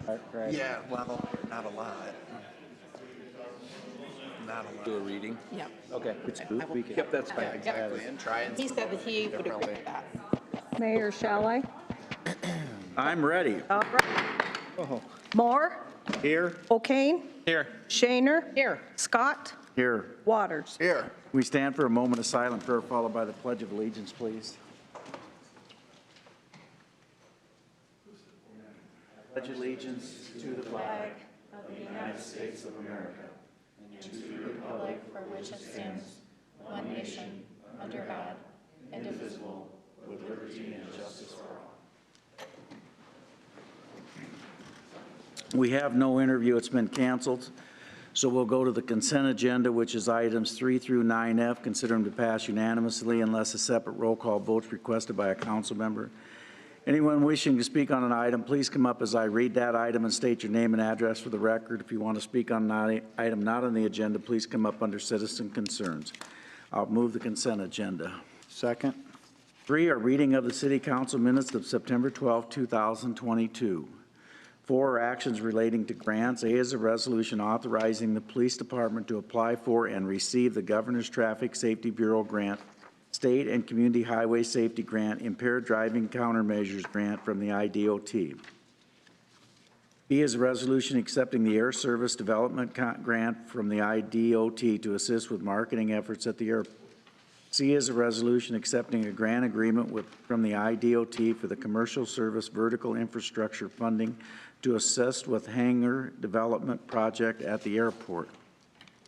Right. Yeah, well, not a lot. Not a lot. Do a reading? Yep. Okay. Yep, that's fine. Yeah, Exactly, and try and He said that he would agree differently. with that. Mayor, shall I? I'm ready. All right. Moore, Here. O'Kane, Here. Shaner, Here. Scott, Here. Waters. Here. We stand for a moment of silent prayer followed by the Pledge of Allegiance, please. Pledge allegiance to the flag of the United States of America and to the republic for which it stands, one nation, under God, indivisible, with liberty and justice for all. We have no interview. It's been canceled. So we'll go to the consent agenda, which is items 3 through 9F. Consider them to pass unanimously unless a separate roll call vote is requested by a council member. Anyone wishing to speak on an item, please come up as I read that item and state your name and address for the record. If you want to speak on an item not on the agenda, please come up under citizen concerns. I'll move the consent agenda. Second. 3 are reading of the City Council minutes of September 12, 2022. 4 are actions relating to grants. A is a resolution authorizing the police department to apply for and receive the Governor's Traffic Safety Bureau grant, State and Community Highway Safety Grant, Impaired Driving Countermeasures Grant from the IDOT. B is a resolution accepting the Air Service Development Grant from the IDOT to assist with marketing efforts at the airport. C is a resolution accepting a grant agreement from the IDOT for the Commercial Service Vertical Infrastructure Funding to assist with hangar development project at the airport.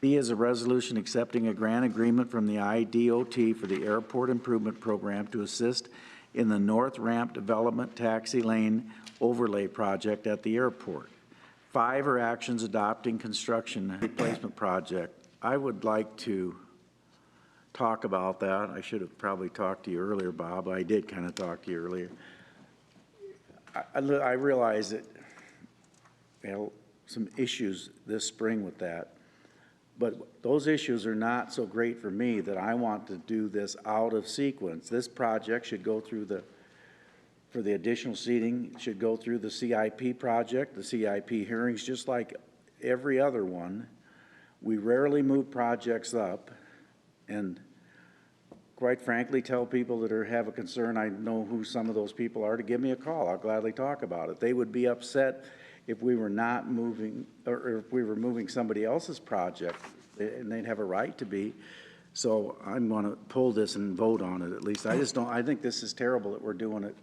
D is a resolution accepting a grant agreement from the IDOT for the Airport Improvement Program to assist in the North Ramp Development Taxi Lane Overlay Project at the airport. 5 are actions adopting construction replacement project. I would like to talk about that. I should have probably talked to you earlier, Bob. I did kind of talk to you earlier. I realize that we had some issues this spring with that. But those issues are not so great for me that I want to do this out of sequence. This project should go through for the additional seating, should go through the CIP project, the CIP hearings, just like every other one. We rarely move projects up, and quite frankly, tell people that have a concern, I know who some of those people are, to give me a call. I'll gladly talk about it. They would be upset if we were not moving, or if we were moving somebody else's project, and they'd have a right to be. So I'm going to pull this and vote on it at least. I think this is terrible that we're doing it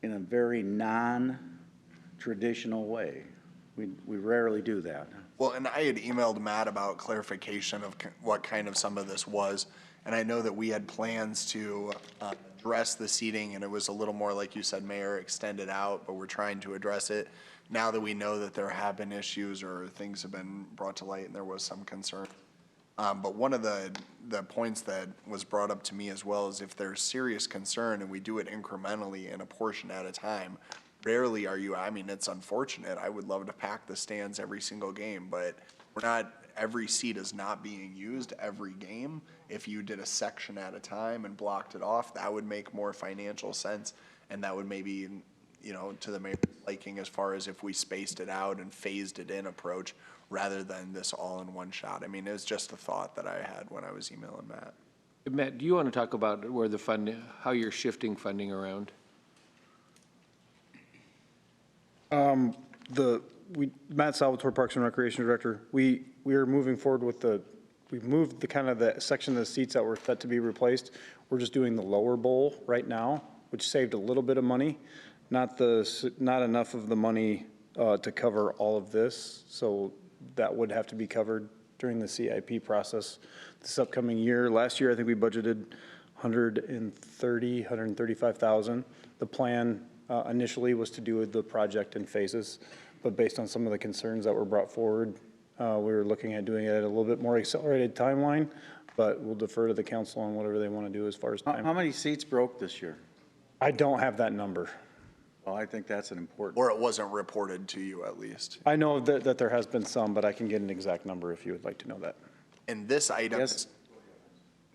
in a very non-traditional way. We rarely do that. Well, and I had emailed Matt about clarification of what kind of some of this was. And I know that we had plans to address the seating, and it was a little more, like you said, Mayor, extended out, but we're trying to address it. Now that we know that there have been issues or things have been brought to light and there was some concern. But one of the points that was brought up to me as well is if there's serious concern and we do it incrementally in a portion at a time, rarely are you, I mean, it's unfortunate. I would love to pack the stands every single game, but we're not, every seat is not being used every game. If you did a section at a time and blocked it off, that would make more financial sense. And that would maybe, you know, to the mayor's liking as far as if we spaced it out and phased it in approach rather than this all in one shot. I mean, it was just a thought that I had when I was emailing Matt. Matt, do you want to talk about where the funding, how you're shifting funding around? Matt Salvatore, Parks and Recreation Director, we are moving forward with we've moved the kind of the section of the seats that were set to be replaced. We're just doing the lower bowl right now, which saved a little bit of money, not enough of the money to cover all of this. So that would have to be covered during the CIP process this upcoming year. Last year, I think we budgeted $135,000. The plan initially was to do the project in phases, but based on some of the concerns that were brought forward, we were looking at doing it at a little bit more accelerated timeline, but we'll defer to the council on whatever they want to do as far as time. How many seats broke this year? I don't have that number. Well, I think that's an important. Or it wasn't reported to you at least. I know that there has been some, but I can get an exact number if you would like to know that. And this item, Yes.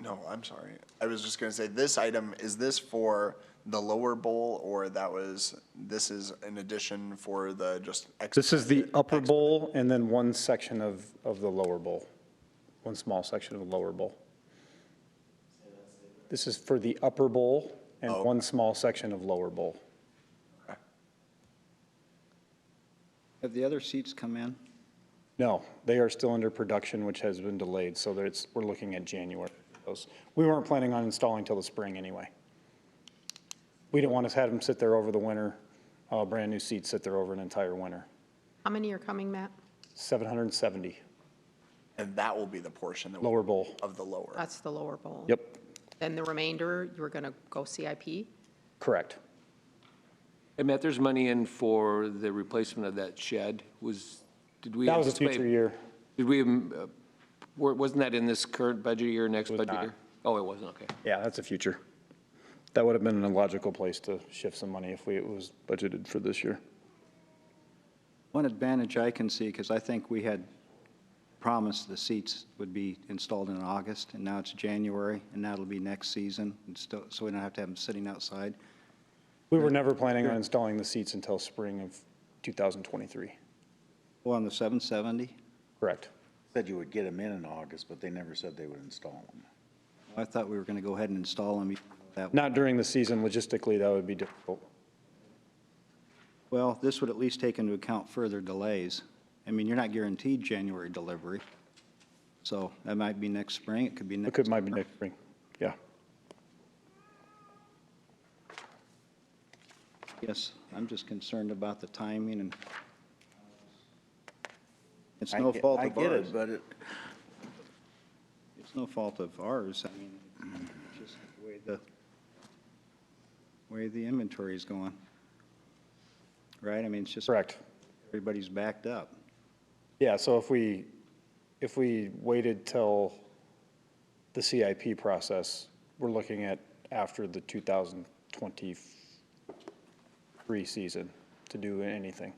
No, I'm sorry. I was just gonna say, this item, is this for the lower bowl, or this is in addition for the just? This is the upper bowl and then one section of the lower bowl, one small section of the lower bowl. This is for the upper bowl and Oh. one small section of lower bowl. Have the other seats come in? No, they are still under production, which has been delayed, so we're looking at January. We weren't planning on installing till the spring anyway. We didn't want to have them sit there over the winter, brand-new seats sit there over an entire winter. How many are coming, Matt? 770, And that will be the portion that lower bowl. of the lower. That's the lower bowl. Yep, And the remainder, you were going to go CIP? correct. Hey, Matt, there's money in for the replacement of that shed. Did we? That was a anticipate- future year. Did we, wasn't that in this current budget year, next was budget not. year? Oh, it wasn't, okay. Yeah, that's a future. That would have been a logical place to shift some money if it was budgeted for this year. One advantage I can see, because I think we had promised the seats would be installed in August, and now it's January, and that'll be next season, and still, so we don't have to have them sitting outside. We were never planning on installing the seats until spring of 2023. Well, on the 770, Correct. Said you would get them in August, but they never said they would install them. I thought we were going to go ahead and install them. Not during the season, logistically, that would be difficult. Well, this would at least take into account further delays. I mean, you're not guaranteed January delivery, so that might be next spring, it could be next. Might be next spring, yeah. Yes, I'm just concerned about the timing, and it's no fault I of get ours. it, but It's no fault of ours. I mean, it's just the way the inventory is going. Right? I mean, it's just. Correct. Everybody's backed up. Yeah, so if we waited till the CIP process, we're looking at after the 2023 season to do anything.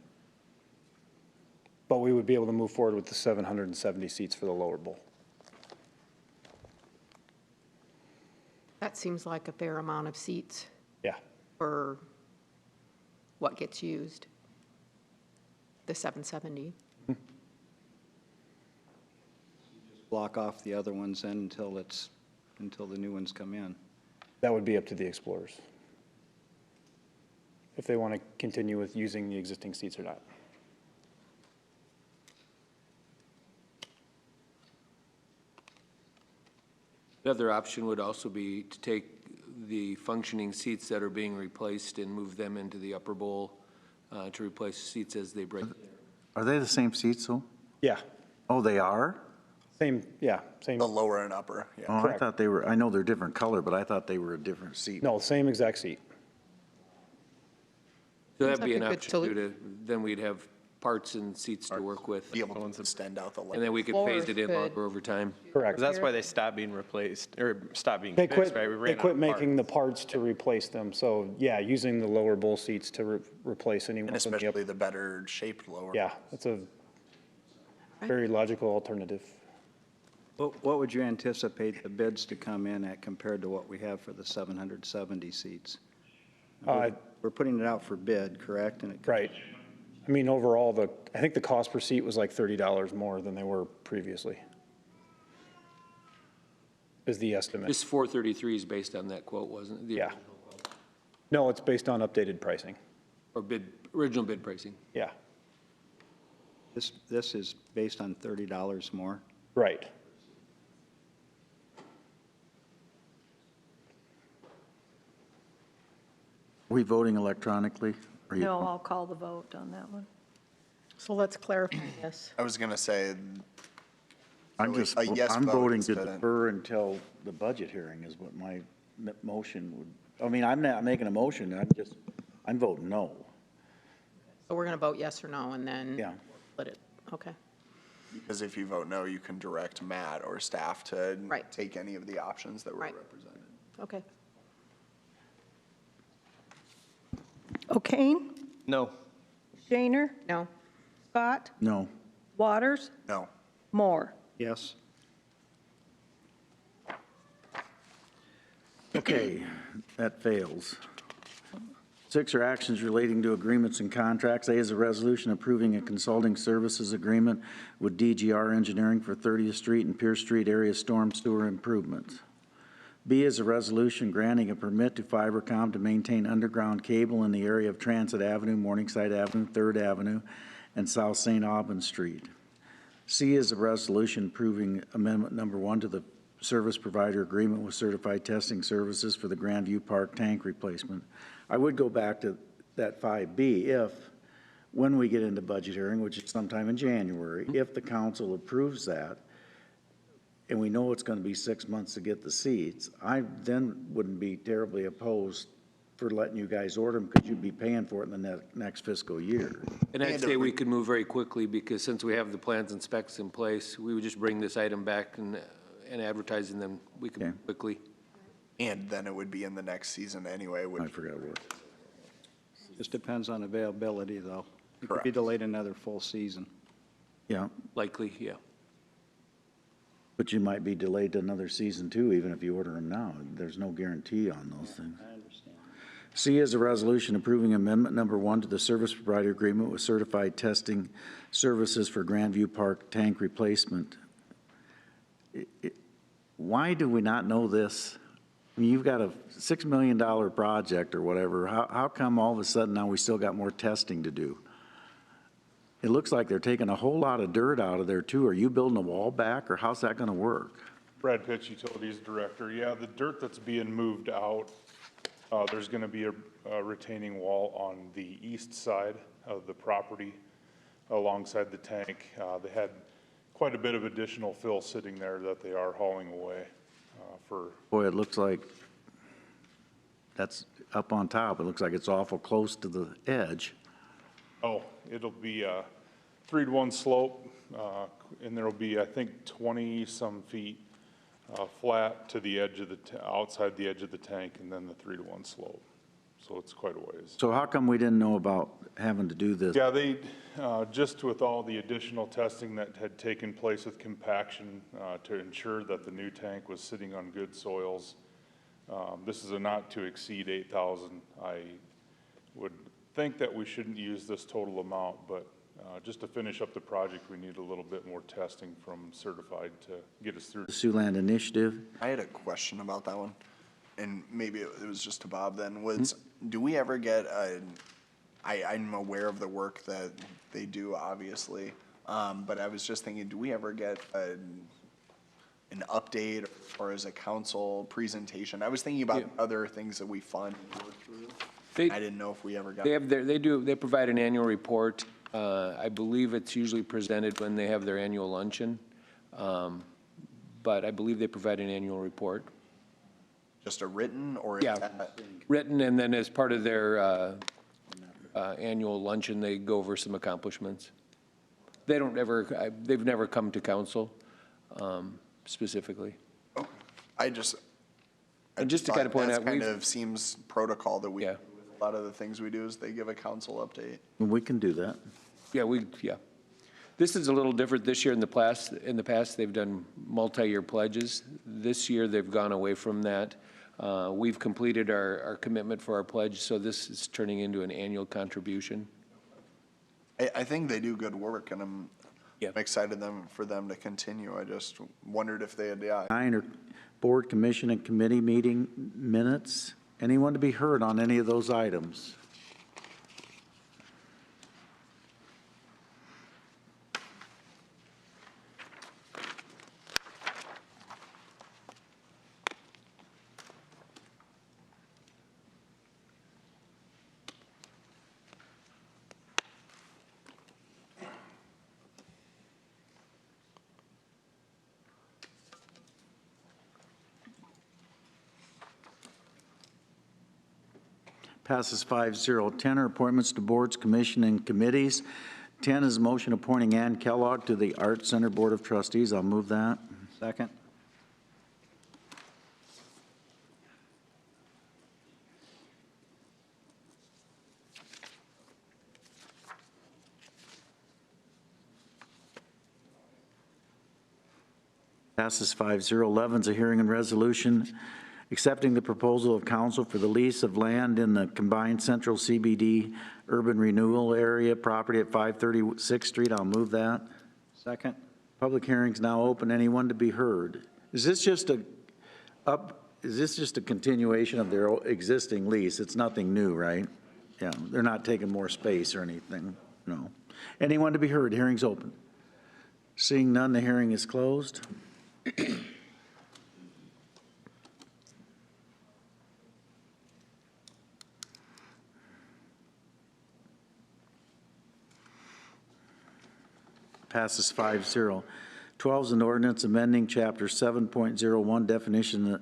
But we would be able to move forward with the 770 seats for the lower bowl. That seems like a fair amount of seats Yeah, for what gets used, the 770. Block off the other ones then until the new ones come in. that would be up to the Explorers. If they want to continue with using the existing seats or not. The other option would also be to take the functioning seats that are being replaced and move them into the upper bowl to replace seats as they break. are they the same seats though? Yeah, Oh, they are? same, The lower and upper, yeah. Oh, I Correct. thought they were, I know they're different color, but I thought they were a different seat. no, same exact seat. So that'd be Seems an like a good option too, then we'd have parts and seats to work with. Be able to extend out the And length. then we could phase it in Floors longer over time. Correct. That's why they stopped being replaced, or stopped being They fixed, quit, right? We they ran out quit of making the parts. parts to replace them, so, yeah, using the lower bowl seats to replace any And ones on the especially up. the better shaped lower. Yeah, it's a very logical alternative. What would you anticipate the bids to come in at compared to what we have for the 770 seats? We're putting it out for bid, correct? And it could- Right. I mean, overall, I think the cost per seat was like $30 more than they were previously. Is the estimate. This 433 is based on that quote, wasn't it? The Yeah. original quote. No, it's based on updated pricing. Or original bid pricing. Yeah, This is based on $30 more. right. We voting electronically? Or you- No, I'll call the vote on that one. So let's clarify this. I was gonna say, I'm So just, a yes I'm vote voting to instead of- defer until the budget hearing is what my motion would, I mean, I'm not making a motion, I'm voting no. So we're going to vote yes or no, and then Yeah. let it, okay. because if you vote no, you can direct Matt or staff to Right. take any of the options that were Right. represented. Okay. O'Kane? No. Shaner? No? Scott? No. Waters? No. Moore? Yes? Okay, that fails. 6 are actions relating to agreements and contracts. A is a resolution approving a consulting services agreement with DGR Engineering for 30th Street and Pierce Street area storm sewer improvements. B is a resolution granting a permit to Fibercom to maintain underground cable in the area of Transit Avenue, Morningside Avenue, 3rd Avenue, and South St. Albans Street. C is a resolution approving amendment number 1 to the service provider agreement with certified testing services for the Grandview Park tank replacement. I would go back to that 5B if, when we get into budget hearing, which is sometime in January, if the council approves that, and we know it's going to be 6 months to get the seats, I then wouldn't be terribly opposed for letting you guys order them because you'd be paying for it in the next fiscal year. And I'd say we could move very quickly because since we have the plans and specs in place, we would just bring this item back and advertising them, we could move quickly. And then it would be in the next season anyway, I which, forgot what. Just depends on availability, though. It could be Correct. delayed another full season. Yeah, Likely, yeah. but you might be delayed to another season too, even if you order them now. There's no guarantee on those things. I understand. C is a resolution approving amendment number 1 to the service provider agreement with certified testing services for Grandview Park tank replacement. Why do we not know this? I mean, you've got a $6 million project or whatever. How come all of a sudden now we still got more testing to do? It looks like they're taking a whole lot of dirt out of there too. Are you building a wall back or how's that gonna work? Brad Pitts, Utilities Director. Yeah, the dirt that's being moved out, there's going to be a retaining wall on the east side of the property alongside the tank. They had quite a bit of additional fill sitting there that they are hauling away for. Boy, it looks like that's up on top. It looks like it's awful close to the edge. Oh, it'll be a 3-to-1 slope, and there'll be, I think, 20-some feet flat to the edge of the, outside the edge of the tank, and then the 3-to-1 slope. So it's quite a ways. So how come we didn't know about having to do this? Yeah, they, just with all the additional testing that had taken place with compaction to ensure that the new tank was sitting on good soils, this is a not to exceed 8,000. I would think that we shouldn't use this total amount, but just to finish up the project, we need a little bit more testing from certified to get us through. The Siouxland Initiative? I had a question about that one, and maybe it was just to Bob then, was, do we ever get I'm aware of the work that they do, obviously, but I was just thinking, do we ever get an update or as a council presentation? I was thinking about other things that we fund and work through. I didn't know if we ever got. They provide an annual report. I believe it's usually presented when they have their annual luncheon. But I believe they provide an annual report. Just a written or? Is Yeah, that- written, and then as part of their annual luncheon, they go over some accomplishments. They don't ever, they've never come to council specifically. Okay. I just. And just to kind of point out, That kind of seems protocol that we, Yeah. a lot of the things we do is they give a council update. We can do that. Yeah. This is a little different this year. In the past, they've done multi-year pledges. This year, they've gone away from that. We've completed our commitment for our pledge, so this is turning into an annual contribution. I think they do good work, and I'm Yeah. excited for them to continue. I just wondered if they had, yeah. 9 are board, commission, and committee meeting minutes. Anyone to be heard on any of those items? Passes 5-0. 10 are appointments to boards, commission, and committees. 10 is a motion appointing Ann Kellogg to the Art Center Board of Trustees. I'll move that. Second? Passes 5-0. 11 is a hearing and resolution accepting the proposal of council for the lease of land in the combined central CBD urban renewal area property at 536th Street. I'll move that. Second? Public hearing's now open. Anyone to be heard? Is this just a continuation of their existing lease? It's nothing new, right? Yeah, they're not taking more space or anything, no. Anyone to be heard? Hearing's open. Seeing none, the hearing is closed. Passes 5-0. 12 is an ordinance amending Chapter 7.01 definition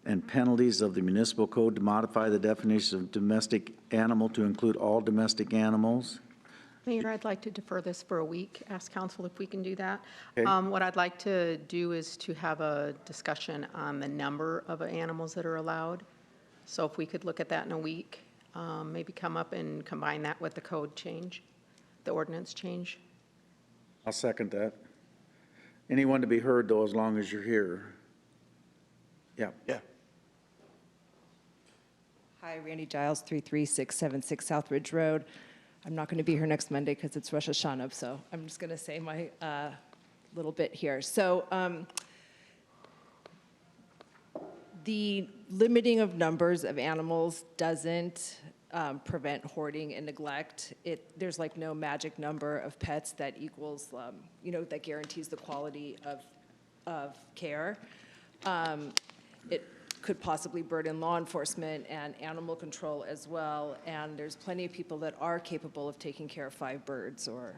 and penalties of the municipal code to modify the definition of domestic animal to include all domestic animals. Mayor, I'd like to defer this for a week, ask council if we can do that. Okay. What I'd like to do is to have a discussion on the number of animals that are allowed. So if we could look at that in a week, maybe come up and combine that with the code change, the ordinance change. I'll second that. Anyone to be heard, though, as long as you're here. Yeah. Yeah. Hi, Randy Giles, 33676 South Ridge Road. I'm not going to be here next Monday because it's Rosh Hashanah, so I'm just going to say my little bit here. So the limiting of numbers of animals doesn't prevent hoarding and neglect. There's like no magic number of pets that equals, that guarantees the quality of care. It could possibly burden law enforcement and animal control as well. And there's plenty of people that are capable of taking care of 5 birds or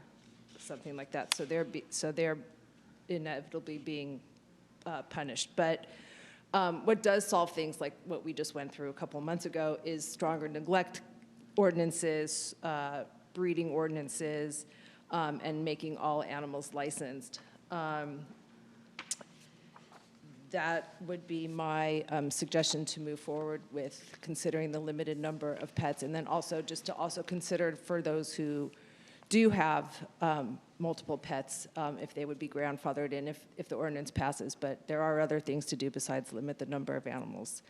something like that. So they're inevitably being punished. But what does solve things like what we just went through a couple of months ago is stronger neglect ordinances, breeding ordinances, and making all animals licensed. That would be my suggestion to move forward with considering the limited number of pets, and then also just to also consider for those who do have multiple pets, if they would be grandfathered in if the ordinance passes. But there are other things to do besides limit the number of animals.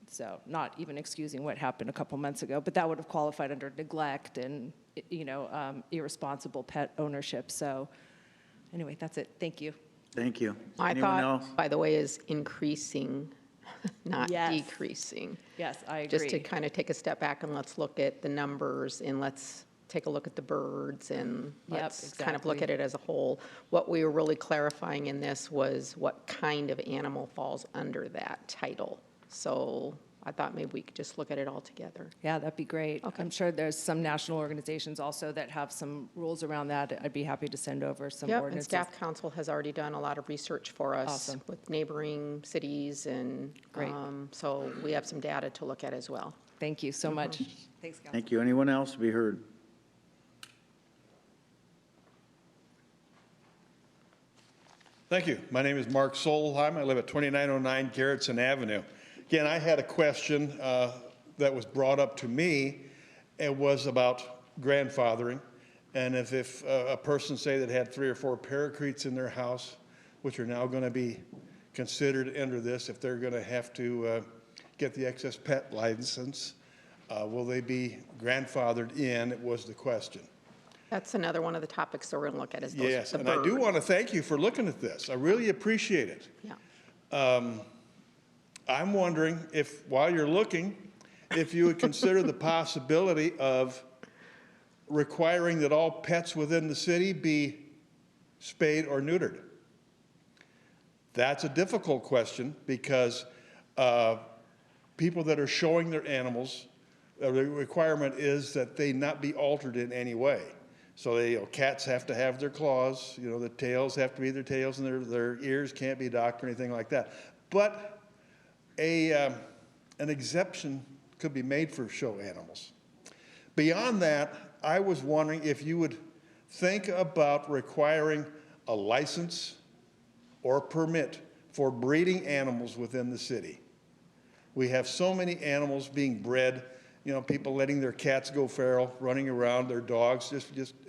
So not even excusing what happened a couple months ago, but that would have qualified under neglect and irresponsible pet ownership. So anyway, that's it. Thank you. Thank you. My Anyone thought, else? by the way, is increasing, not Yes. decreasing. Yes, I agree. Just to kind of take a step back and let's look at the numbers and let's take a look at the birds and let's kind of look at it as a whole. What we were really clarifying in this was what kind of animal falls under that title. So I thought maybe we could just look at it all together. Yeah, that'd be great. Okay. I'm sure there's some national organizations also that have some rules around that. I'd be happy to send over some Yep, and ordinances. staff council has already done a lot of research for us Awesome. with neighboring cities and Great. So we have some data to look at as well. Thank you so much. Thanks, Council. Thank you. Anyone else to be heard? Thank you. My name is Mark Solheim. I live at 2909 Garrettson Avenue. Again, I had a question that was brought up to me. It was about grandfathering. And if a person, say, that had 3 or 4 parakeets in their house, which are now going to be considered under this, if they're going to have to get the excess pet license, will they be grandfathered in, was the question. That's another one of the topics that we're going to look at is those, Yes, the and I do bird. want to thank you for looking at this. I really appreciate it. Yeah. I'm wondering if, while you're looking, if you would consider the possibility of requiring that all pets within the city be spayed or neutered. That's a difficult question because people that are showing their animals, the requirement is that they not be altered in any way. So cats have to have their claws, the tails have to be their tails, and their ears can't be docked or anything like that. But an exception could be made for show animals. Beyond that, I was wondering if you would think about requiring a license or permit for breeding animals within the city. We have so many animals being bred, people letting their cats go feral, running around, their dogs,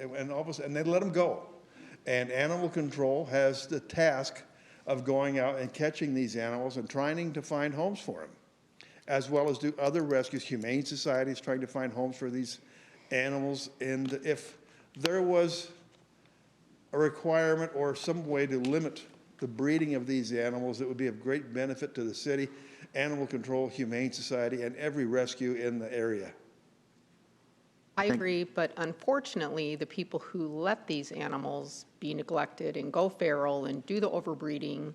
and all of a sudden, and they let them go. And animal control has the task of going out and catching these animals and trying to find homes for them, as well as do other rescues. Humane Society is trying to find homes for these animals. And if there was a requirement or some way to limit the breeding of these animals, it would be of great benefit to the city, animal control, Humane Society, and every rescue in the area. I agree, but unfortunately, the people who let these animals be neglected and go feral and do the overbreeding,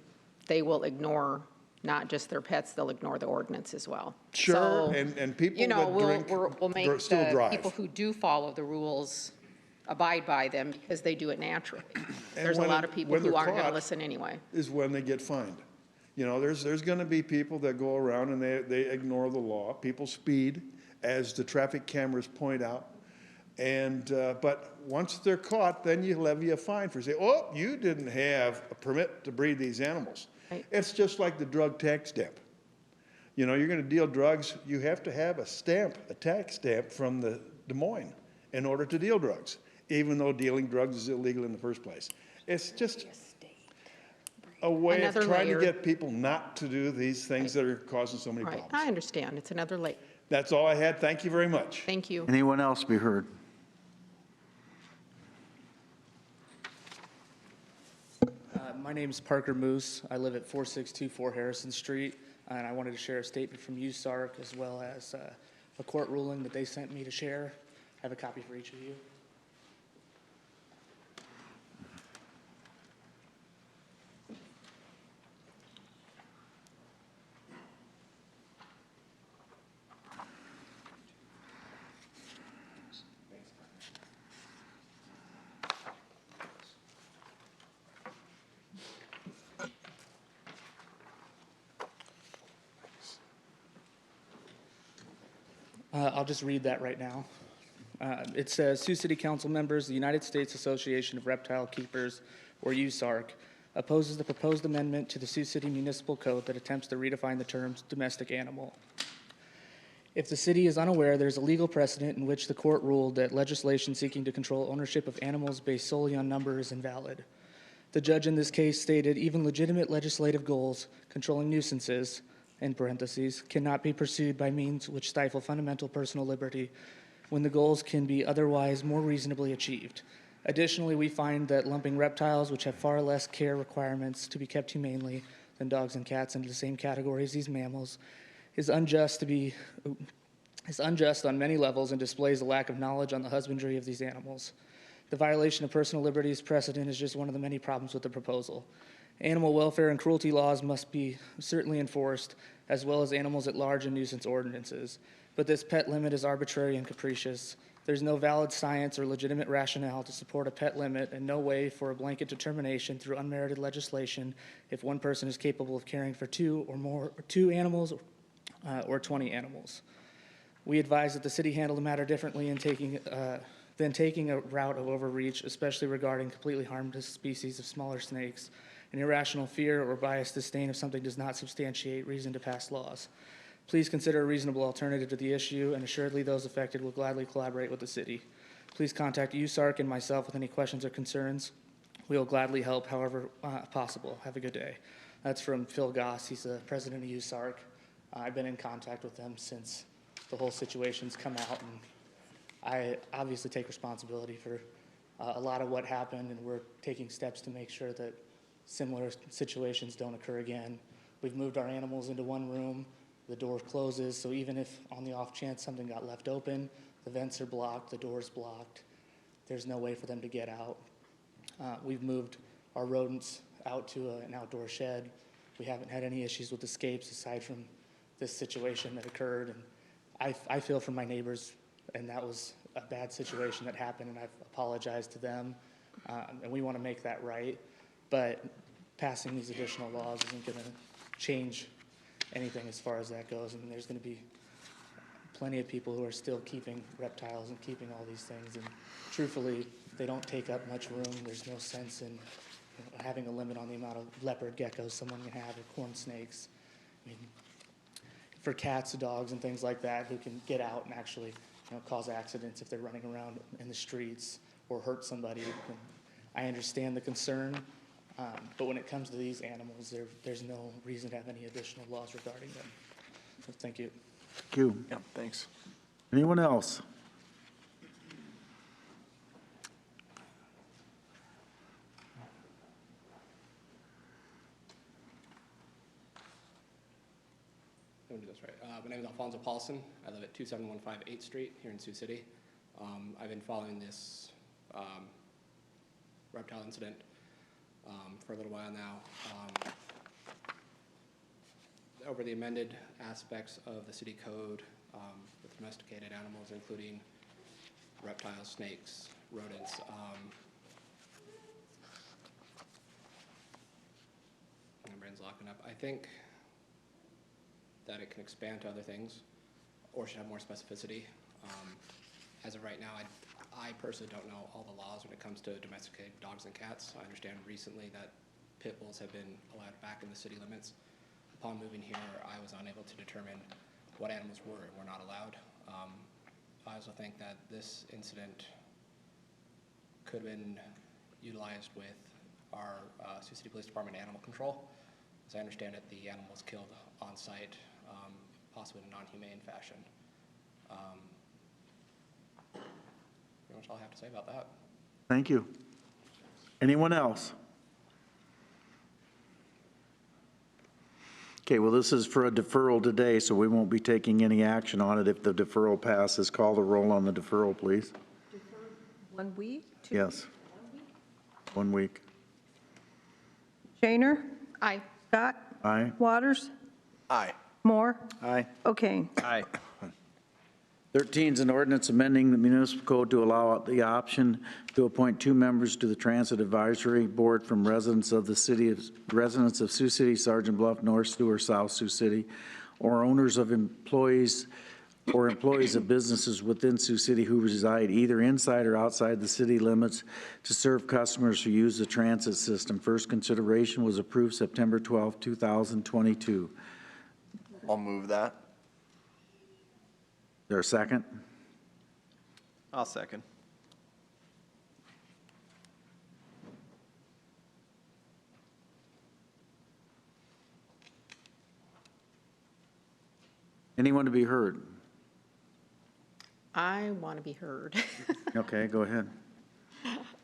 they will ignore not just their pets, they'll ignore the ordinance as well. Sure, So, and people you know, that we'll, drink we'll make still the drive. people who do follow the rules abide by them because they do it naturally. And There's a when lot it- of people when who they're aren't going to caught listen anyway. is when they get fined. You know, there's going to be people that go around and they ignore the law. People speed, as the traffic cameras point out. And, but once they're caught, then you levy a fine for say, oh, you didn't have a permit to breed these animals. Right. It's just like the drug tax stamp. You know, you're going to deal drugs, you have to have a stamp, a tax stamp from the Des Moines in order to deal drugs, even though dealing drugs is illegal in the first place. It's just a way Another of trying layer. to get people not to do these things that are causing so many Right, problems. I understand. It's another layer. That's all I had. Thank you very much. Thank you. Anyone else be heard? My name is Parker Moose. I live at 4624 Harrison Street, and I wanted to share a statement from USARC as well as a court ruling that they sent me to share. I have a copy for each of you. I'll just read that right now. It says, Sioux City Council members, the United States Association of Reptile Keepers, or USARC, opposes the proposed amendment to the Sioux City Municipal Code that attempts to redefine the terms domestic animal. If the city is unaware, there's a legal precedent in which the court ruled that legislation seeking to control ownership of animals based solely on number is invalid. The judge in this case stated even legitimate legislative goals controlling nuisances, in parentheses, cannot be pursued by means which stifle fundamental personal liberty when the goals can be otherwise more reasonably achieved. Additionally, we find that lumping reptiles, which have far less care requirements to be kept humanely than dogs and cats into the same category as these mammals, is unjust on many levels and displays a lack of knowledge on the husbandry of these animals. The violation of personal liberties precedent is just one of the many problems with the proposal. Animal welfare and cruelty laws must be certainly enforced, as well as animals at large and nuisance ordinances. But this pet limit is arbitrary and capricious. There's no valid science or legitimate rationale to support a pet limit and no way for a blanket determination through unmerited legislation if one person is capable of caring for two animals or 20 animals. We advise that the city handle the matter differently in than taking a route of overreach, especially regarding completely harmless species of smaller snakes, an irrational fear or biased disdain if something does not substantiate reason to pass laws. Please consider a reasonable alternative to the issue, and assuredly those affected will gladly collaborate with the city. Please contact USARC and myself with any questions or concerns. We will gladly help however possible. Have a good day. That's from Phil Goss. He's the president of USARC. I've been in contact with them since the whole situation's come out, and I obviously take responsibility for a lot of what happened, and we're taking steps to make sure that similar situations don't occur again. We've moved our animals into one room, the door closes, so even if on the off chance something got left open, the vents are blocked, the door's blocked, there's no way for them to get out. We've moved our rodents out to an outdoor shed. We haven't had any issues with escapes aside from this situation that occurred, and I feel for my neighbors, and that was a bad situation that happened, and I've apologized to them, and we want to make that right. But passing these additional laws isn't going to change anything as far as that goes. I mean, there's going to be plenty of people who are still keeping reptiles and keeping all these things, and truthfully, they don't take up much room. There's no sense in having a limit on the amount of leopard geckos someone can have or corn snakes. I mean, for cats, dogs, and things like that who can get out and actually cause accidents if they're running around in the streets or hurt somebody. And I understand the concern. But when it comes to these animals, there's no reason to have any additional laws regarding them. So thank you. Thank you. Yeah, thanks. Anyone else? Let me do this right. My name is Alfonso Paulson. I live at 2715 8th Street here in Sioux City. I've been following this reptile incident for a little while now. Over the amended aspects of the city code with domesticated animals, including reptiles, snakes, rodents. My brain's locking up. I think that it can expand to other things or should have more specificity. As of right now, I personally don't know all the laws when it comes to domesticated dogs and cats. I understand recently that pit bulls have been allowed back in the city limits. Upon moving here, I was unable to determine what animals were and were not allowed. I also think that this incident could have been utilized with our Sioux City Police Department Animal Control. As I understand it, the animal was killed on site, possibly in a non-humane fashion. Pretty much all I have to say about that. Thank you. Anyone else? Okay, well, this is for a deferral today, so we won't be taking any action on it if the deferral passes. Call the roll on the deferral, please. 1 week? 2 Yes. 1 week. Shaner? Aye. Scott? Aye. Waters? Aye. Moore? Aye. Okay. Aye. 13 is an ordinance amending the municipal code to allow the option to appoint 2 members to the Transit Advisory Board from residents of Sioux City, Sergeant Bluff, North Sioux, or South Sioux City, or owners of employees or employees of businesses within Sioux City who reside either inside or outside the city limits to serve customers who use the transit system. First consideration was approved September 12, 2022. I'll move that. Is there a second? I'll second. Anyone to be heard? I want to be heard. Okay, go ahead.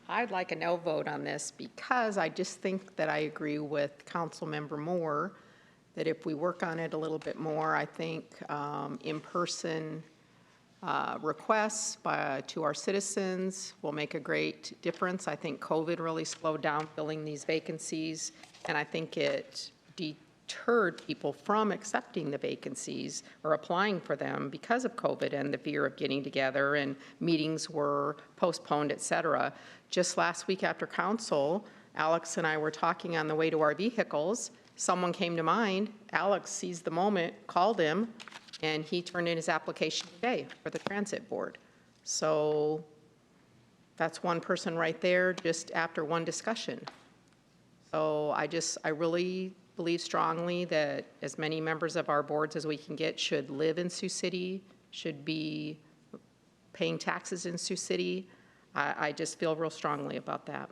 I'd like a no vote on this because I just think that I agree with Councilmember Moore that if we work on it a little bit more, I think in-person requests to our citizens will make a great difference. I think COVID really slowed down filling these vacancies, and I think it deterred people from accepting the vacancies or applying for them because of COVID and the fear of getting together, and meetings were postponed, et cetera. Just last week after council, Alex and I were talking on the way to our vehicles. Someone came to mind. Alex seized the moment, called him, and he turned in his application today for the transit board. So that's one person right there just after one discussion. So I really believe strongly that as many members of our boards as we can get should live in Sioux City, should be paying taxes in Sioux City. I just feel real strongly about that.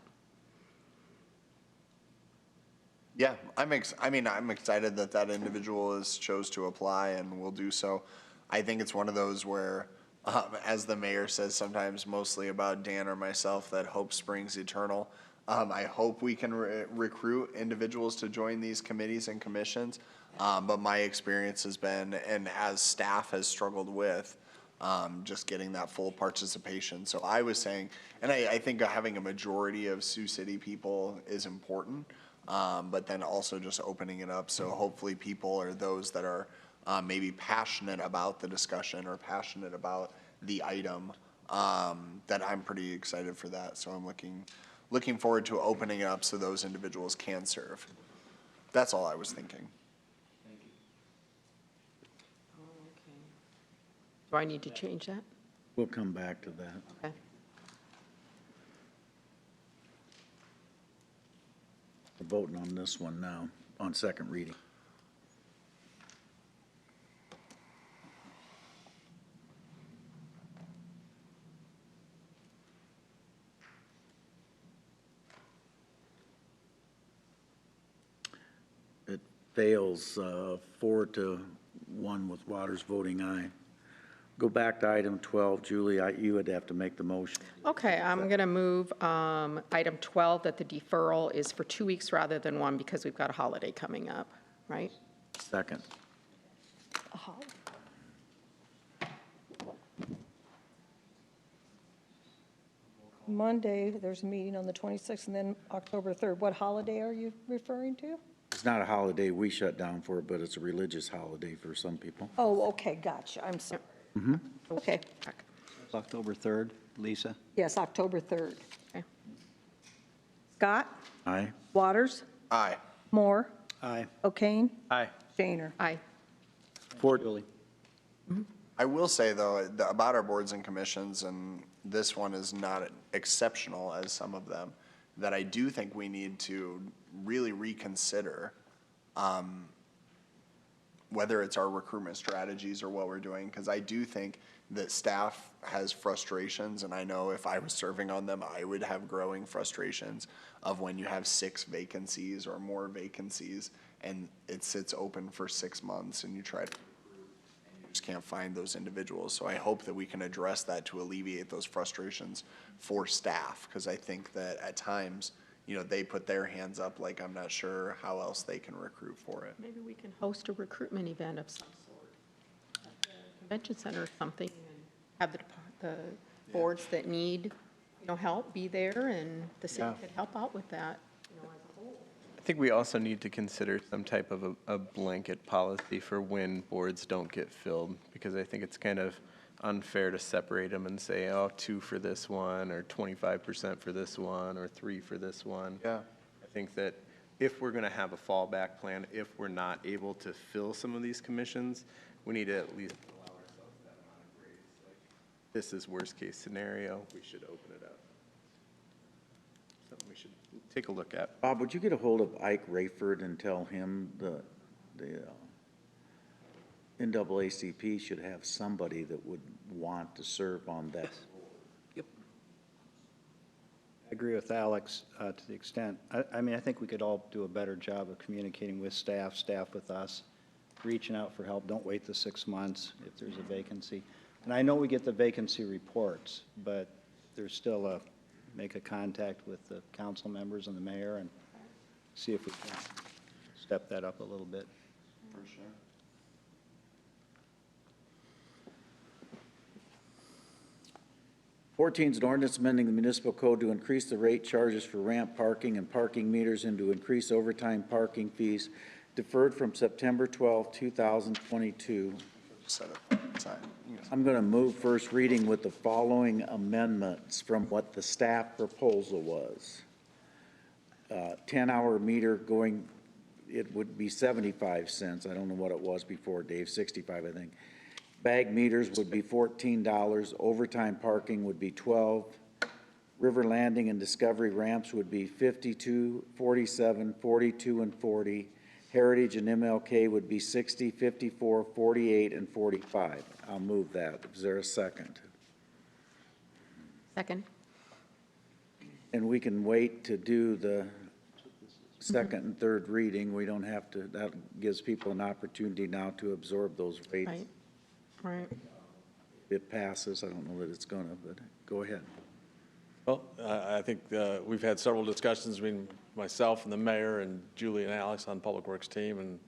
Yeah, I'm excited that that individual has chose to apply and will do so. I think it's one of those where, as the mayor says sometimes, mostly about Dan or myself, that hope springs eternal. I hope we can recruit individuals to join these committees and commissions, but my experience has been, and as staff has struggled with, just getting that full participation. So I was saying, and I think having a majority of Sioux City people is important. But then also just opening it up. So hopefully people are those that are maybe passionate about the discussion or passionate about the item, that I'm pretty excited for that. So I'm looking forward to opening it up so those individuals can serve. That's all I was thinking. Thank you. Okay. Do I need to change that? We'll come back to that. Okay. We're voting on this one now, on second reading. fails 4-1 with Waters voting aye. Go back to item 12. Julie, you would have to make the motion. Okay, I'm going to move item 12, that the deferral is for 2 weeks rather than 1 because we've got a holiday coming up, right? Second. Monday, there's a meeting on the 26th, and then October 3rd. What holiday are you referring to? It's not a holiday we shut down for, but it's a religious holiday for some people. Oh, okay, gotcha, I'm sorry. Okay, It's October 3rd, Lisa? yes, October 3rd. Okay. Scott? Aye. Waters? Aye. Moore? Aye. O'Kane? Aye. Shaner? Aye. Julie? I will say, though, about our boards and commissions, and this one is not exceptional as some of them, that I do think we need to really reconsider whether it's our recruitment strategies or what we're doing, because I do think that staff has frustrations, and I know if I was serving on them, I would have growing frustrations of when you have 6 vacancies or more vacancies, and it sits open for 6 months, and you try to just can't find those individuals. So I hope that we can address that to alleviate those frustrations for staff, because I think that at times, you know, they put their hands up like I'm not sure how else they can recruit for it. Maybe we can host a recruitment event of some sort at the convention center or something, and have the boards that need, you know, help be there, and the city could help out with that, you know, as a whole. I think we also need to consider some type of a blanket policy for when boards don't get filled, because I think it's kind of unfair to separate them and say, oh, 2 for this one, or 25% for this one, or 3 for this one. Yeah. I think that if we're going to have a fallback plan, if we're not able to fill some of these commissions, we need to at least allow ourselves that amount of grace. Like, this is worst case scenario, we should open it up. Something we should take a look at. Bob, would you get a hold of Ike Rayford and tell him the NAACP should have somebody that would want to serve on that? Yep. I agree with Alex to the extent, I mean, I think we could all do a better job of communicating with staff, staff with us, reaching out for help. Don't wait the 6 months if there's a vacancy. And I know we get the vacancy reports, but there's still make a contact with the council members and the mayor and see if we can step that up a little bit. For sure. 14 is an ordinance amending the municipal code to increase the rate charges for ramp parking and parking meters and to increase overtime parking fees deferred from September 12, 2022. Set up time. I'm going to move first reading with the following amendments from what the staff proposal was. 10-hour meter going, it would be 75 cents. I don't know what it was before, Dave, 65, I think. Bag meters would be $14. Overtime parking would be $12. River landing and discovery ramps would be $52, $47, $42, and $40. Heritage and MLK would be $60, $54, $48, and $45. I'll move that. Is there a second? Second. And we can wait to do the second and third reading. We don't have to, that gives people an opportunity now to absorb those rates. Right. Right. It passes. I don't know that it's gonna, but go ahead. Well, I think we've had several discussions between myself and the mayor and Julie and Alex on Public Works team, and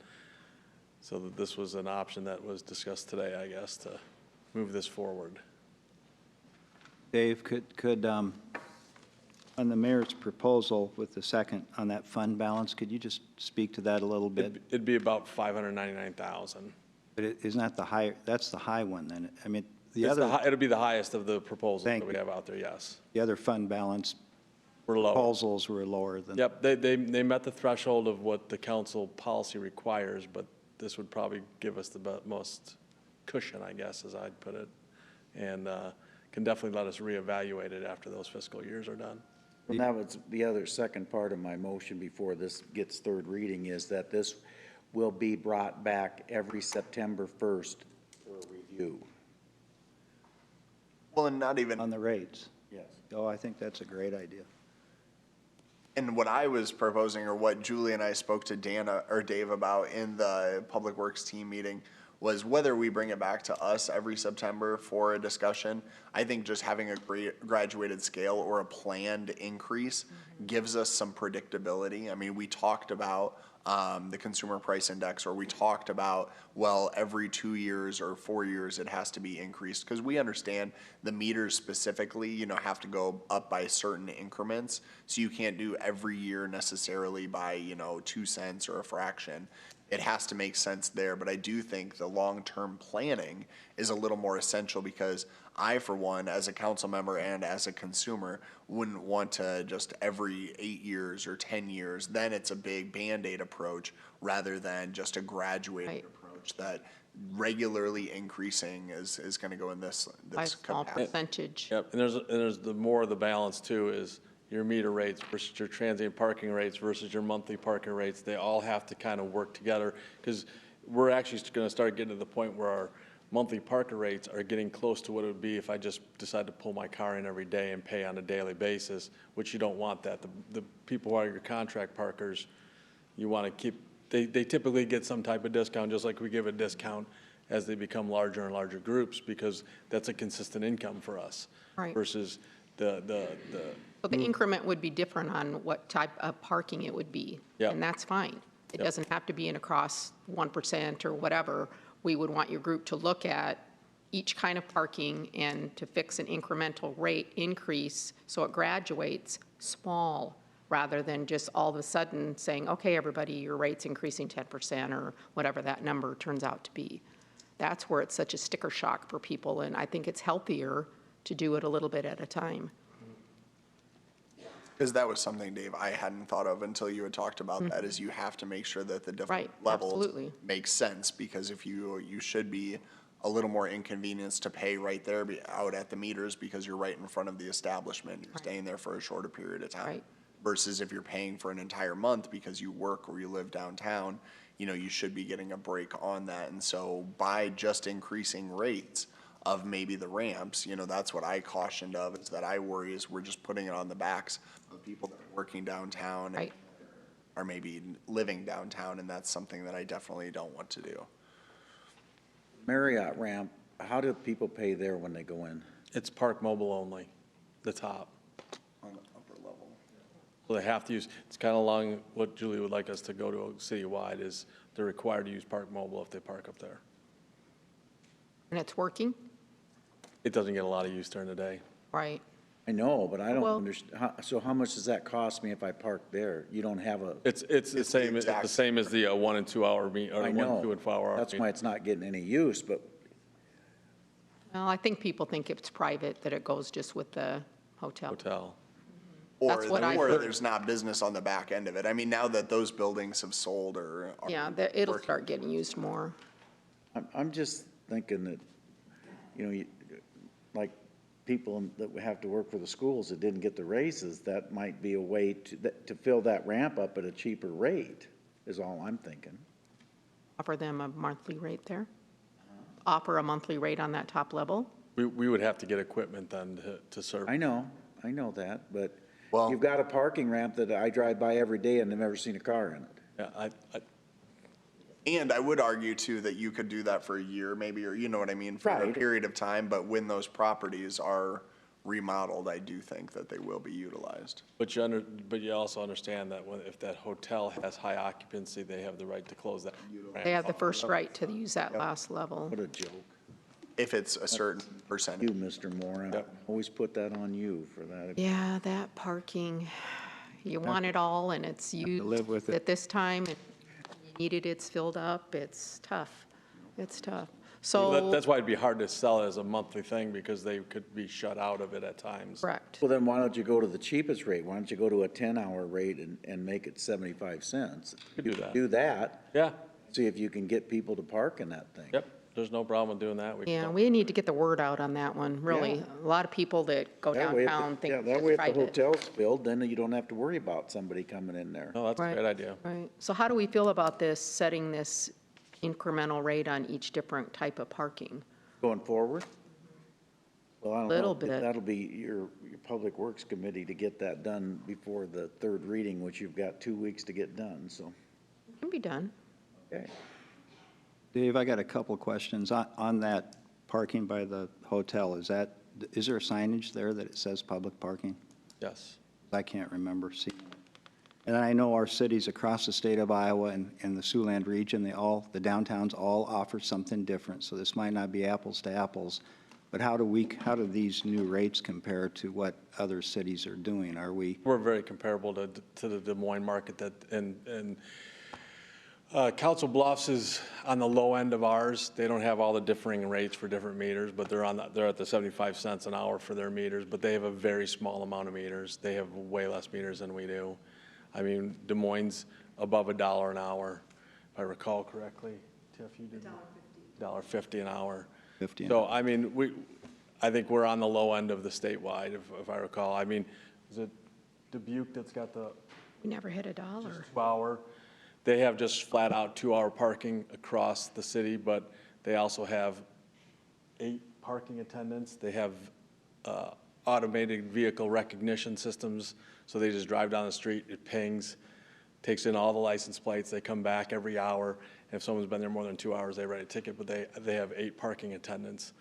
so that this was an option that was discussed today, I guess, to move this forward. Dave, could on the mayor's proposal with the second on that fund balance, could you just speak to that a little bit? It'd be about $599,000. But isn't that the high, that's the high one then? I mean, It'll be the highest of the proposals Thank that we you. have out there, yes. The other fund balance We're low. proposals were lower than. Yep, they met the threshold of what the council policy requires, but this would probably give us the most cushion, I guess, as I'd put it, and can definitely let us reevaluate it after those fiscal years are done. And that was the other second part of my motion before this gets third reading, is that this will be brought back every September 1st for review. Well, and not even On the rates. Yes. Oh, I think that's a great idea. And what I was proposing, or what Julie and I spoke to Dana or Dave about in the Public Works team meeting, was whether we bring it back to us every September for a discussion. I think just having a graduated scale or a planned increase gives us some predictability. I mean, we talked about the consumer price index, or we talked about, well, every 2 years or 4 years it has to be increased, because we understand the meters specifically, you know, have to go up by certain increments. So you can't do every year necessarily by, you know, 2 cents or a fraction. It has to make sense there, but I do think the long-term planning is a little more essential, because I, for one, as a council member and as a consumer, wouldn't want to just every 8 years or 10 years, then it's a big Band-Aid approach rather than just a graduated approach that regularly increasing is going to go in this By a small capacity. percentage. Yep, and there's the more of the balance too is your meter rates versus your transient parking rates versus your monthly parking rates. They all have to kind of work together, because we're actually going to start getting to the point where our monthly parking rates are getting close to what it would be if I just decide to pull my car in every day and pay on a daily basis, which you don't want that. The people who are your contract parkers, you want to keep, they typically get some type of discount, just like we give a discount as they become larger and larger groups, because that's a consistent income for us. Right. Versus So the increment would be different on what type of parking it would be. Yep. And that's fine. It Yep. doesn't have to be in across 1% or whatever. We would want your group to look at each kind of parking and to fix an incremental rate increase so it graduates small, rather than just all of a sudden saying, okay, everybody, your rate's increasing 10% or whatever that number turns out to be. That's where it's such a sticker shock for people, and I think it's healthier to do it a little bit at a time. Because that was something, Dave, I hadn't thought of until you had talked about that, is you have to make sure that the different Right, levels absolutely. make sense, because if you should be a little more inconvenienced to pay right there out at the meters, because you're right in front of the establishment, you're staying there for a shorter period of time. Right. Versus if you're paying for an entire month because you work or you live downtown, you know, you should be getting a break on that. And so by just increasing rates of maybe the ramps, you know, that's what I cautioned of, is that I worry is we're just putting it on the backs of people that are working downtown Right. or maybe living downtown, and that's something that I definitely don't want to do. Marriott ramp, how do people pay there when they go in? it's Park Mobile only, the top. On the upper level. So they have to use, it's kind of along what Julie would like us to go to citywide, is they're required to use Park Mobile if they park up there. And it's working? It doesn't get a lot of use during the day. Right. I know, but I don't Well- understand, so how much does that cost me if I park there? You don't have a, It's the same, it's the exact- same as the 1 and 2 hour meet, or I 1, know. 2 and 4 hour. That's meet. why it's not getting any use, but Well, I think people think it's private, that it goes just with the hotel. Hotel. That's what I Or heard. there's not business on the back end of it. I mean, now that those buildings have sold or are Yeah, it'll working- start getting used more. I'm just thinking that, you know, like people that have to work for the schools that didn't get the raises, that might be a way to fill that ramp up at a cheaper rate, is all I'm thinking. Offer them a monthly rate there? Offer a monthly rate on that top level? We would have to get equipment then to serve. I know that, but Well- you've got a parking ramp that I drive by every day and I've never seen a car in it. Yeah, And I would argue too that you could do that for a year maybe, or you know what I mean, for a Right. period of time, but when those properties are remodeled, I do think that they will be utilized. but you also understand that if that hotel has high occupancy, they have the right to close that. They have the first right to use that last level. What a joke. If it's a certain percentage. You, Mr. Moore, always put that on you for that. Yeah, that parking, you want it all and it's used live with it. at this time, and you need it, it's filled up, it's tough. It's tough. So, That's why it'd be hard to sell it as a monthly thing, because they could be shut out of it at times. correct. Well, then why don't you go to the cheapest rate? Why don't you go to a 10-hour rate and make it 75 cents? Could do that. Do that, Yeah, see if you can get people to park in that thing. yep, there's no problem with doing that. Yeah, we need to get the word out on that one, really. Yeah. A lot of people that go That way, if the- downtown think yeah, that it's way if the private. hotel's filled, then you don't have to worry about somebody coming in there. No, that's a Right. great idea. Right. So how do we feel about this, setting this incremental rate on each different type of parking? Going forward? Well, I don't Little know. bit. That'll be your Public Works Committee to get that done before the third reading, which you've got 2 weeks to get done, so. It can be done. Okay. Dave, I got a couple questions. On that parking by the hotel, is there signage there that it says public parking? Yes. I can't remember seeing it. And I know our cities across the state of Iowa and the Siouxland region, the downtowns all offer something different, so this might not be apples to apples. But how do these new rates compare to what other cities are doing? We're very comparable to the Des Moines market and Council Bluffs is on the low end of ours. They don't have all the differing rates for different meters, but they're at the 75 cents an hour for their meters, but they have a very small amount of meters. They have way less meters than we do. I mean, Des Moines above $1 an hour, if I recall correctly. Tiff, you did $1.50 an hour. 50. So, I mean, I think we're on the low end of the statewide, if I recall. I mean, is it Dubuque that's got the We never hit $1. 2-hour? They have just flat out 2-hour parking across the city, but they also have 8 parking attendants. They have automated vehicle recognition systems. So they just drive down the street, it pings, takes in all the license plates. They come back every hour. And if someone's been there more than 2 hours, they write a ticket, but they have 8 parking attendants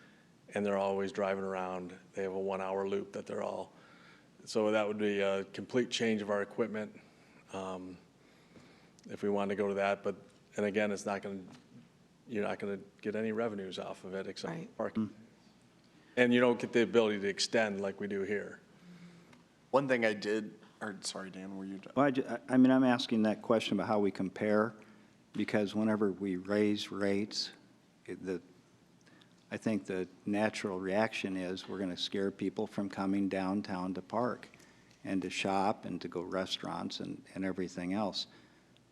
and they're always driving around. They have a 1-hour loop that they're all, so that would be a complete change of our equipment. If we wanted to go to that, and again, you're not gonna get any revenues off of it except parking. And you don't get the ability to extend like we do here. One thing I did, or sorry, Dan, were you done? Well, I mean, I'm asking that question about how we compare, because whenever we raise rates, I think the natural reaction is we're going to scare people from coming downtown to park and to shop and to go restaurants and everything else.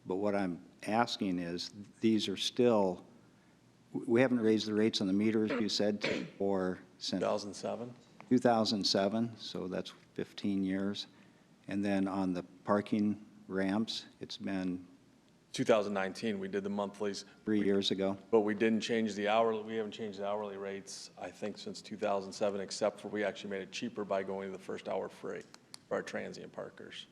But what I'm asking is, these are still, we haven't raised the rates on the meters, you said, since 2007? 2007, so that's 15 years. And then on the parking ramps, it's been 2019, we did the monthlies. 3 years ago. But we didn't change the hourly, we haven't changed the hourly rates, I think, since 2007, except for we actually made it cheaper by going to the first hour free for our transient parkers.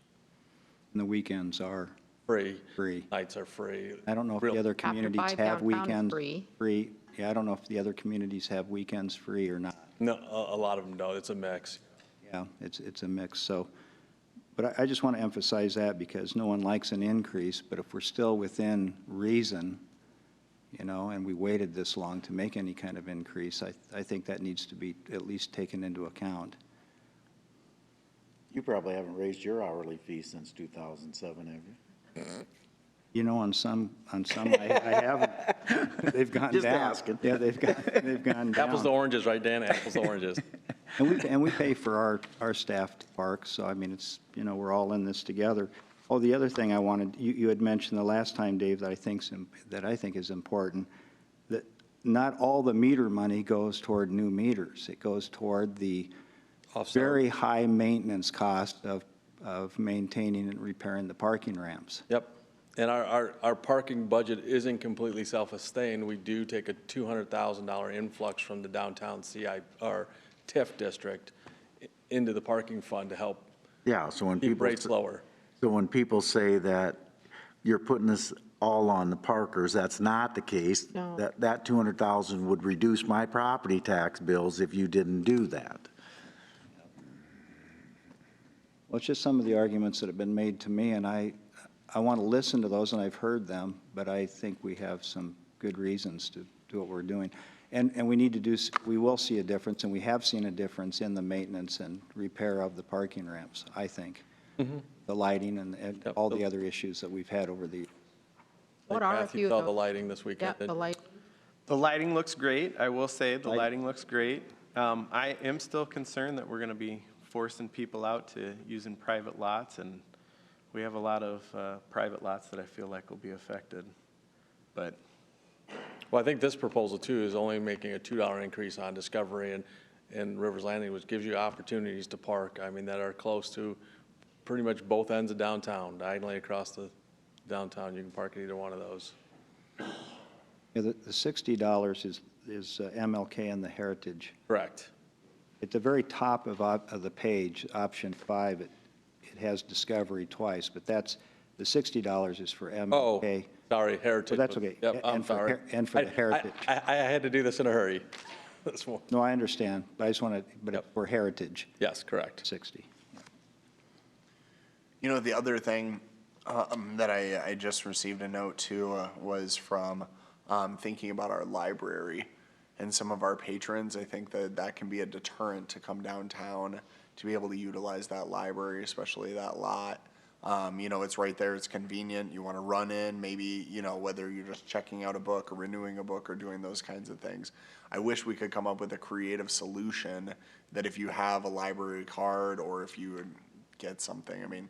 And the weekends are Free. Nights are free. I don't know if the other communities After 5 have downtown is weekends free. Yeah, I don't know if the other communities have weekends free or not. No, a lot of them don't. It's a mix. Yeah, it's a mix, so. But I just want to emphasize that because no one likes an increase, but if we're still within reason, and we waited this long to make any kind of increase, I think that needs to be at least taken into account. You probably haven't raised your hourly fee since 2007, have you? On some I haven't. They've gone Just down. asking. Yeah, they've gone down. Apples to oranges, right, Dan? Apples to oranges. And we pay for our staff to park, so I mean, it's, we're all in this together. Oh, the other thing I wanted, you had mentioned the last time, Dave, that I think is important, that not all the meter money goes toward new meters. It goes toward the very high maintenance cost of maintaining and repairing the parking ramps. Yep. And our parking budget isn't completely self-sustained. We do take a $200,000 influx from the downtown or TIF district into the parking fund to help keep rates lower. So when people say that you're putting this all on the parkers, that's not the case. No. That $200,000 would reduce my property tax bills if you didn't do that. Well, it's just some of the arguments that have been made to me, and I want to listen to those, and I've heard them, but I think we have some good reasons to do what we're doing. And we will see a difference, and we have seen a difference in the maintenance and repair of the parking ramps, I think. Mm-hmm. The lighting and all the other issues that we've had over the. What are a Matthew few saw of the those? lighting this weekend. Yeah, the light. The lighting looks great. I will say the lighting looks great. I am still concerned that we're going to be forcing people out to using private lots, and we have a lot of private lots that I feel like will be affected. But Well, I think this proposal too is only making a $2 increase on Discovery and Rivers Landing, which gives you opportunities to park, I mean, that are close to pretty much both ends of downtown, diagonally across the downtown. You can park at either one of those. Yeah, the $60 is MLK and the Heritage. Correct. At the very top of the page, option 5, it has Discovery twice, but that's, the $60 is for MK. Oh, sorry, Heritage. Well, that's okay. Yep, I'm And for sorry. and for the Heritage. I had to do this in a hurry. That's one. No, I understand, but I just want to, but Yep. for Heritage, Yes, correct. 60. You know, the other thing that I just received a note to was from thinking about our library and some of our patrons. I think that that can be a deterrent to come downtown to be able to utilize that library, especially that lot. You know, it's right there, it's convenient, you want to run in, maybe, you know, whether you're just checking out a book or renewing a book or doing those kinds of things. I wish we could come up with a creative solution that if you have a library card or if you would get something, I mean,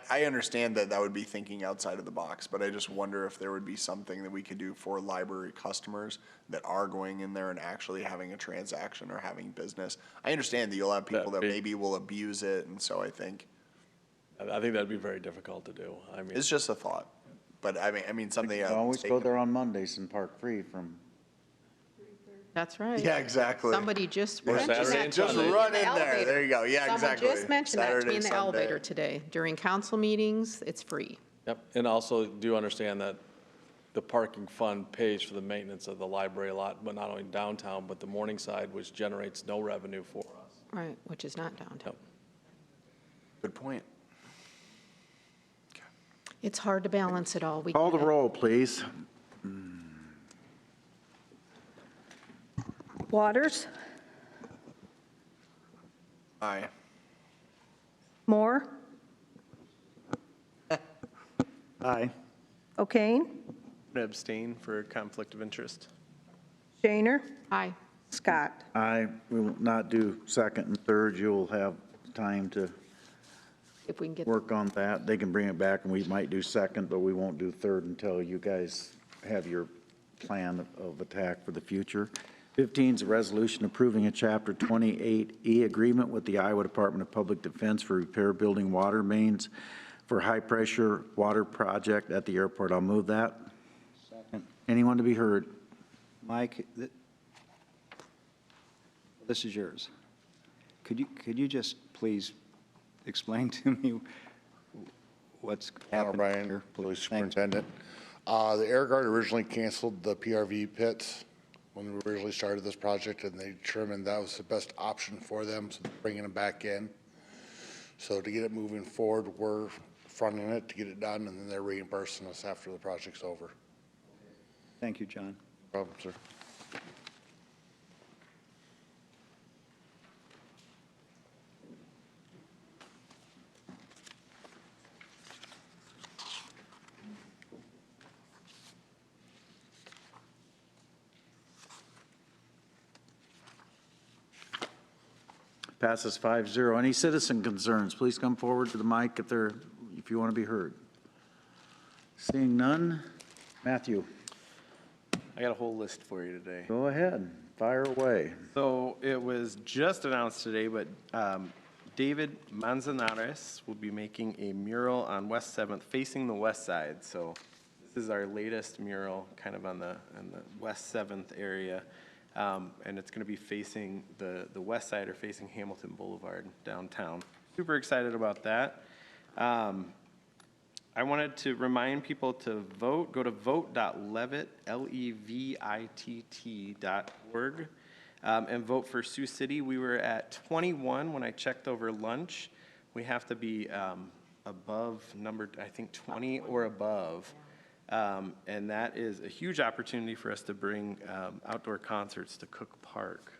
I understand that that would be thinking outside of the box, but I just wonder if there would be something that we could do for library customers that are going in there and actually having a transaction or having business. I understand that you'll have people that maybe will abuse it, and so I think that'd be very difficult to do. I mean, it's just a thought. But I mean something. You can always go there on Mondays and park free from. That's right. Yeah, exactly. Somebody just Or mentioned Saturday that and to me Just Sunday. run in the in there. elevator. There you go. Yeah, exactly. Someone just mentioned that to me in the Saturday, Sunday. elevator today. During council meetings, it's free. Yep, and also do understand that the parking fund pays for the maintenance of the library lot, but not only downtown, but the Morningside, which generates no revenue for us. Right, which is not downtown. Good point. It's hard to balance it all. We Call the get it. roll, please. Waters, Aye. Moore, Aye. O'Kane, Abstain for conflict of interest. Shaner, Aye. Scott. We will not do second and third. You'll have time to If we can get, work on that. They can bring it back, and we might do second, but we won't do third until you guys have your plan of attack for the future. 15 is a resolution approving a Chapter 28E agreement with the Iowa Department of Public Defense for repair building water mains for high-pressure water project at the airport. I'll move that. Second. Anyone to be heard? Mike, this is yours. Could you just please explain to me what's happening Brian, here? Police Thanks. Superintendent. The Air Guard originally canceled the PRV pits when we originally started this project, and they determined that was the best option for them, so they're bringing them back in. So to get it moving forward, we're fronting it to get it done, and then they're reimbursing us after the project's over. Thank you, John. No problem, sir. Passes 5-0. Any citizen concerns, please come forward to the mic if you want to be heard. Seeing none, Matthew, I got a whole list for you today. go ahead, fire away. So it was just announced today, but David Manzanares will be making a mural on West 7th facing the west side. So this is our latest mural kind of on the West 7th area. And it's going to be facing the west side or facing Hamilton Boulevard downtown. Super excited about that. I wanted to remind people to vote. Go to vote.levitt, levitt.org, and vote for Sioux City. We were at 21 when I checked over lunch. We have to be above number, I think, 20 or above. And that is a huge opportunity for us to bring outdoor concerts to Cook Park,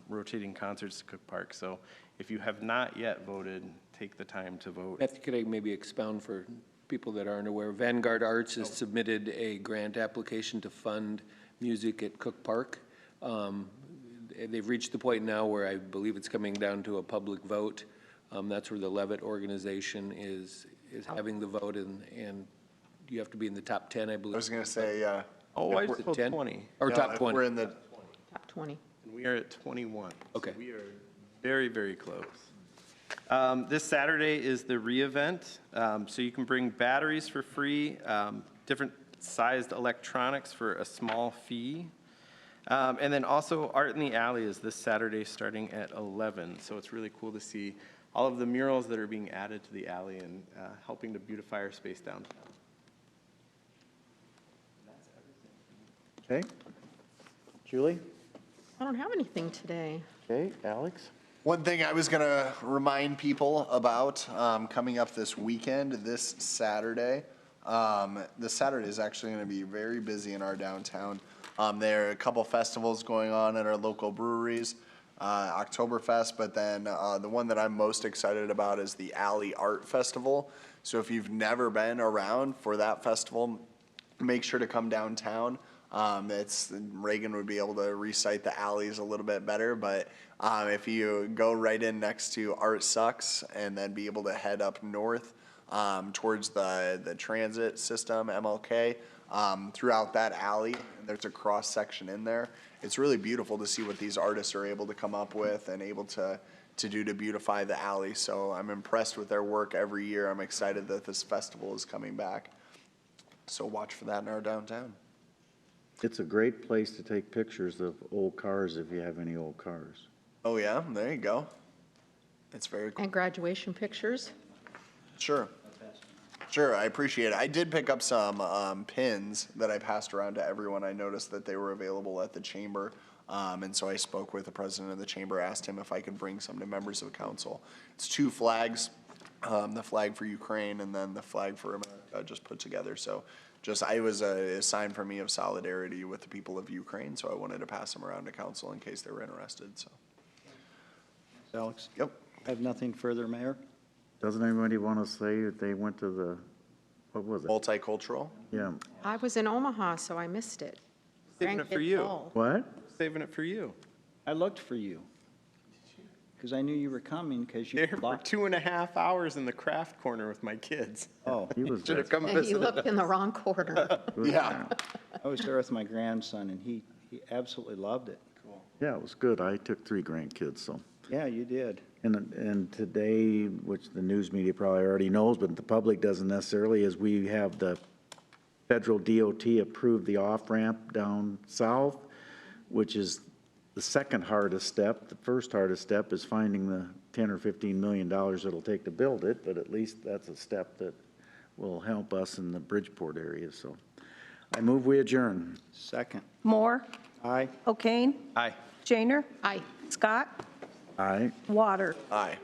rotating concerts to Cook Park. So if you have not yet voted, take the time to vote. Matthew, could I maybe expound for people that aren't aware? Vanguard Arts has submitted a grant application to fund music at Cook Park. They've reached the point now where I believe it's coming down to a public vote. That's where the Levitt organization is having the vote, and you have to be in the top 10, I believe. I was going to say, Oh, I Is it told 10? 20. Or no, top if 20. we're in the Top 20. And we are at 21. Okay. So we are very, very close. This Saturday is the re-event. So you can bring batteries for free, different sized electronics for a small fee. And then also Art in the Alley is this Saturday starting at 11. So it's really cool to see all of the murals that are being added to the alley and helping to beautify our space downtown. Okay. Julie? I don't have anything today. Okay, Alex? One thing I was going to remind people about coming up this weekend, this Saturday. This Saturday is actually going to be very busy in our downtown. There are a couple festivals going on at our local breweries, Oktoberfest, but then the one that I'm most excited about is the Alley Art Festival. So if you've never been around for that festival, make sure to come downtown. Reagan would be able to recite the alleys a little bit better, but if you go right in next to Art Sucks and then be able to head up north towards the transit system, MLK, throughout that alley, and there's a cross section in there. It's really beautiful to see what these artists are able to come up with and able to do to beautify the alley. So I'm impressed with their work every year. I'm excited that this festival is coming back. So watch for that in our downtown. It's a great place to take pictures of old cars if you have any old cars. Oh yeah, there you go. It's very cool. And graduation pictures. Sure. Sure, I appreciate it. I did pick up some pins that I passed around to everyone. I noticed that they were available at the chamber. And so I spoke with the president of the chamber, asked him if I could bring some to members of council. It's 2 flags, the flag for Ukraine and then the flag for America just put together. So it was a sign for me of solidarity with the people of Ukraine. So I wanted to pass them around to council in case they were interested, so. Alex? Yep. I have nothing further, Mayor. Doesn't anybody want to say that they went to the, what was it? Multicultural? Yeah. I was in Omaha, so I missed it. Saving it for you. What? Saving it for you. I looked for you because I knew you were coming because you There for 2.5 hours in the craft corner with my kids. Oh, He was Should have come And you visit looked in the wrong corner. Yeah. I was there with my grandson and he absolutely loved it. Yeah, it was good. I took 3 grandkids, so. Yeah, you did. And today, which the news media probably already knows, but the public doesn't necessarily, is we have the federal DOT approved the off-ramp down south, which is the second hardest step. The first hardest step is finding the $10 or $15 million it'll take to build it, but at least that's a step that will help us in the Bridgeport area, so. I move we adjourn. Second. Moore, Aye. O'Kane, Aye. Shaner, Aye. Scott, Aye. Water. Aye.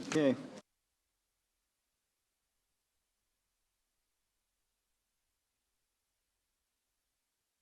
Okay.